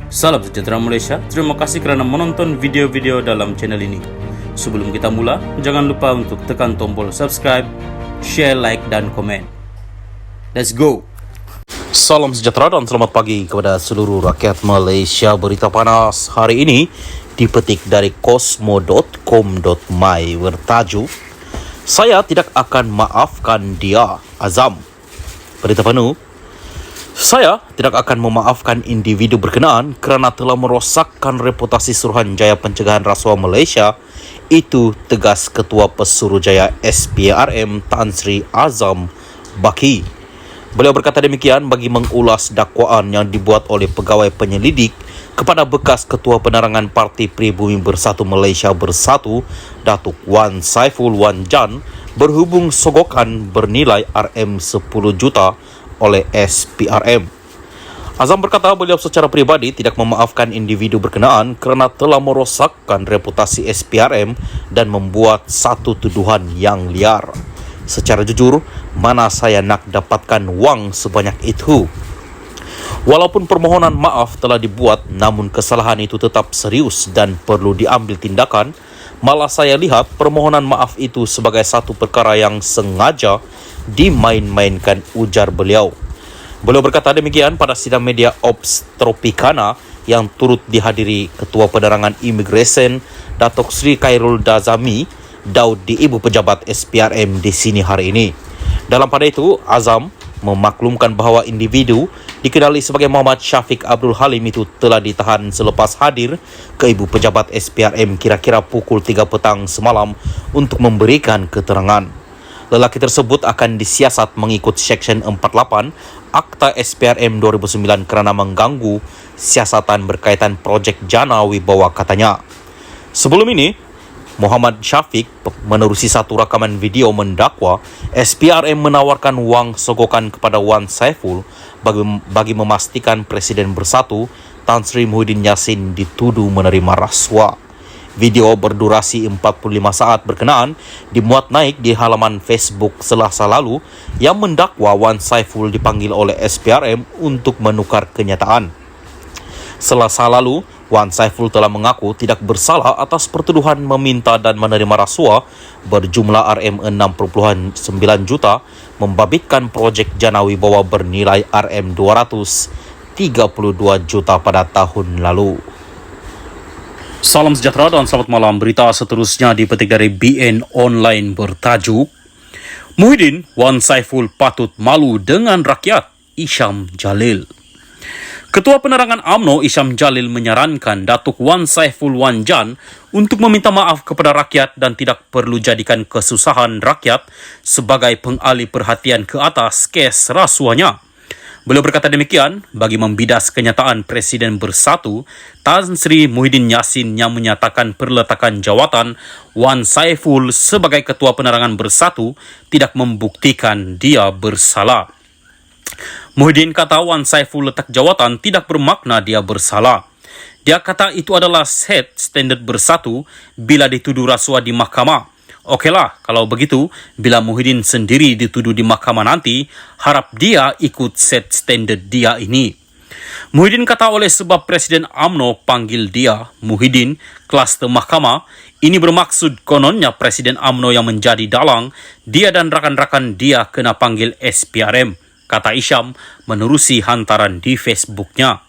Salam sejahtera Malaysia, terima kasih kerana menonton video-video dalam channel ini. Sebelum kita mula, jangan lupa untuk tekan tombol subscribe, share, like dan komen. Let's go! Salam sejahtera dan selamat pagi kepada seluruh rakyat Malaysia. Berita panas hari ini dipetik dari Kosmo.com.my bertajuk "Saya tidak akan maafkan dia, Azam". Berita penuh: saya tidak akan memaafkan individu berkenaan kerana telah merosakkan reputasi Suruhanjaya Pencegahan Rasuah Malaysia. Itu tegas Ketua Pesuruhjaya SPRM Tan Sri Azam Baki. Beliau berkata demikian bagi mengulas dakwaan yang dibuat oleh pegawai penyelidik kepada bekas Ketua Penerangan Parti Pribumi Bersatu Malaysia Bersatu, Datuk Wan Saiful Wan Jan, berhubung sogokan bernilai RM10 juta oleh SPRM. Azam berkata beliau secara peribadi tidak memaafkan individu berkenaan kerana telah merosakkan reputasi SPRM dan membuat satu tuduhan yang liar. Secara jujur, mana saya nak dapatkan wang sebanyak itu? Walaupun permohonan maaf telah dibuat, namun kesalahan itu tetap serius dan perlu diambil tindakan. Malah saya lihat permohonan maaf itu sebagai satu perkara yang sengaja dimain-mainkan, ujar beliau. Beliau berkata demikian pada sidang media Ops Tropicana yang turut dihadiri Ketua Penerangan Imigresen Datuk Sri Khairul Dazami Daud di Ibu Pejabat SPRM di sini hari ini. Dalam pada itu, Azam memaklumkan bahawa individu dikenali sebagai Muhammad Syafiq Abdul Halim itu telah ditahan selepas hadir ke Ibu Pejabat SPRM kira-kira pukul 3 petang semalam untuk memberikan keterangan. Lelaki tersebut akan disiasat mengikut Seksyen 48 Akta SPRM 2009 kerana mengganggu siasatan berkaitan projek Jana Wibawa, katanya. Sebelum ini, Muhammad Syafiq menerusi satu rakaman video mendakwa SPRM menawarkan wang sogokan kepada Wan Saiful bagi memastikan Presiden Bersatu Tan Sri Muhyiddin Yassin dituduh menerima rasuah. Video berdurasi 45 saat berkenaan dimuat naik di halaman Facebook Selasa lalu yang mendakwa Wan Saiful dipanggil oleh SPRM untuk menukar kenyataan. Selasa lalu, Wan Saiful telah mengaku tidak bersalah atas pertuduhan meminta dan menerima rasuah berjumlah RM6.9 juta membabitkan projek Jana Wibawa bernilai RM232 juta pada tahun lalu. Salam sejahtera dan selamat malam. Berita seterusnya dipetik dari BN Online bertajuk Muhyiddin, Wan Saiful patut malu dengan rakyat, Isham Jalil. Ketua Penerangan UMNO Isham Jalil menyarankan Datuk Wan Saiful Wan Jan untuk meminta maaf kepada rakyat dan tidak perlu jadikan kesusahan rakyat sebagai pengalih perhatian ke atas kes rasuahnya. Beliau berkata demikian bagi membidas kenyataan Presiden Bersatu Tan Sri Muhyiddin Yassin yang menyatakan perletakan jawatan Wan Saiful sebagai Ketua Penerangan Bersatu tidak membuktikan dia bersalah. Muhyiddin kata Wan Saiful letak jawatan tidak bermakna dia bersalah. Dia kata itu adalah set standard Bersatu bila dituduh rasuah di mahkamah. Okeylah, kalau begitu, bila Muhyiddin sendiri dituduh di mahkamah nanti, harap dia ikut set standard dia ini. Muhyiddin kata oleh sebab Presiden UMNO panggil dia, Muhyiddin, kluster mahkamah, ini bermaksud kononnya Presiden UMNO yang menjadi dalang, dia dan rakan-rakan dia kena panggil SPRM, kata Isham menerusi hantaran di Facebooknya.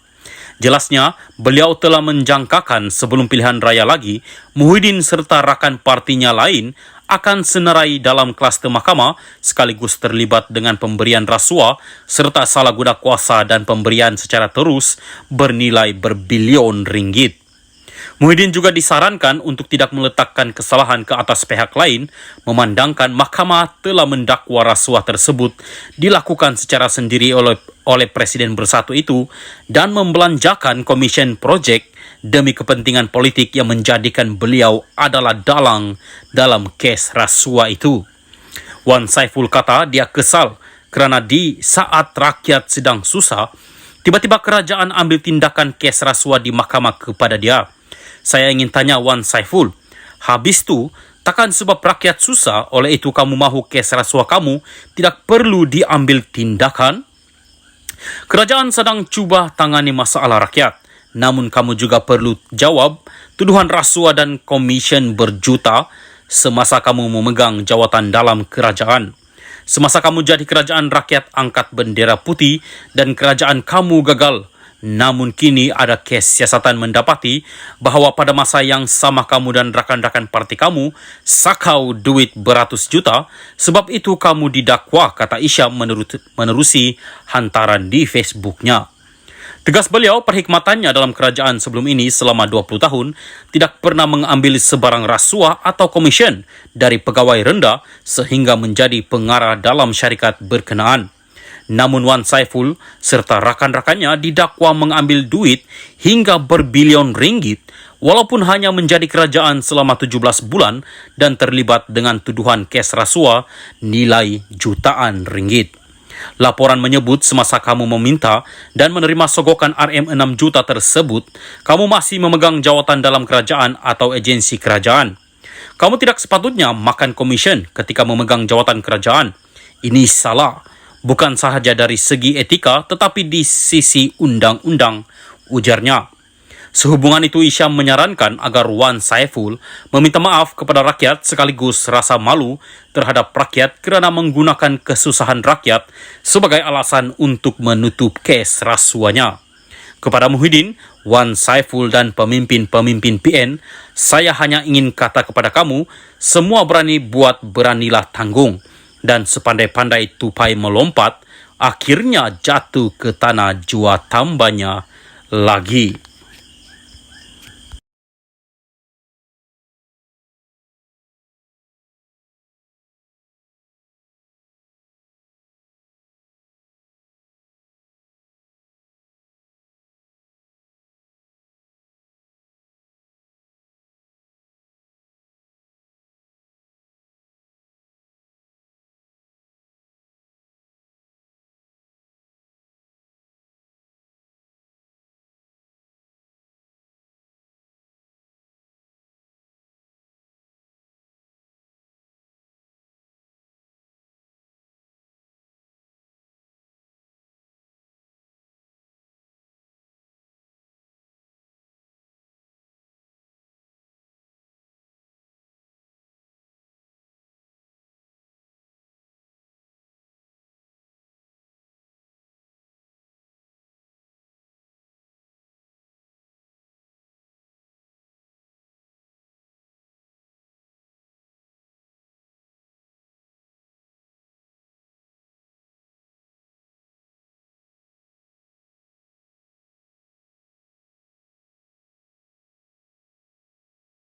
Jelasnya, beliau telah menjangkakan sebelum pilihan raya lagi, Muhyiddin serta rakan partinya lain akan senarai dalam kluster mahkamah sekaligus terlibat dengan pemberian rasuah serta salah guna kuasa dan pemberian secara terus bernilai berbilion ringgit. Muhyiddin juga disarankan untuk tidak meletakkan kesalahan ke atas pihak lain, memandangkan mahkamah telah mendakwa rasuah tersebut dilakukan secara sendiri oleh Presiden Bersatu itu dan membelanjakan komisen projek demi kepentingan politik yang menjadikan beliau adalah dalang dalam kes rasuah itu. Wan Saiful kata dia kesal kerana di saat rakyat sedang susah, tiba-tiba kerajaan ambil tindakan kes rasuah di mahkamah kepada dia. Saya ingin tanya Wan Saiful, habis tu takkan sebab rakyat susah oleh itu kamu mahu kes rasuah kamu tidak perlu diambil tindakan? Kerajaan sedang cuba tangani masalah rakyat. namun kamu juga perlu jawab tuduhan rasuah dan komisen berjuta semasa kamu memegang jawatan dalam kerajaan. Semasa kamu jadi kerajaan rakyat angkat bendera putih dan kerajaan kamu gagal. Namun kini ada kes siasatan mendapati bahawa pada masa yang sama kamu dan rakan-rakan parti kamu sakau duit beratus juta, sebab itu kamu didakwa, kata Isyam menerusi hantaran di Facebooknya. Tegas beliau, perhikmatannya dalam kerajaan sebelum ini selama 20 tahun tidak pernah mengambil sebarang rasuah atau komisen dari pegawai rendah sehingga menjadi pengarah dalam syarikat berkenaan. Namun Wan Saiful serta rakan-rakannya didakwa mengambil duit hingga berbilion ringgit walaupun hanya menjadi kerajaan selama 17 bulan dan terlibat dengan tuduhan kes rasuah nilai jutaan ringgit. Laporan menyebut semasa kamu meminta dan menerima sogokan RM 6 juta tersebut, kamu masih memegang jawatan dalam kerajaan atau agensi kerajaan. Kamu tidak sepatutnya makan komisen ketika memegang jawatan kerajaan. Ini salah. Bukan sahaja dari segi etika, tetapi di sisi undang-undang, ujarnya. Sehubungan itu, Isyam menyarankan agar Wan Saiful meminta maaf kepada rakyat sekaligus rasa malu terhadap rakyat kerana menggunakan kesusahan rakyat sebagai alasan untuk menutup kes rasuahnya. Kepada Muhyiddin, Wan Saiful dan pemimpin-pemimpin PN, saya hanya ingin kata kepada kamu, semua berani buat, beranilah tanggung. Dan sepandai-pandai tupai melompat, akhirnya jatuh ke tanah jua tambahnya lagi.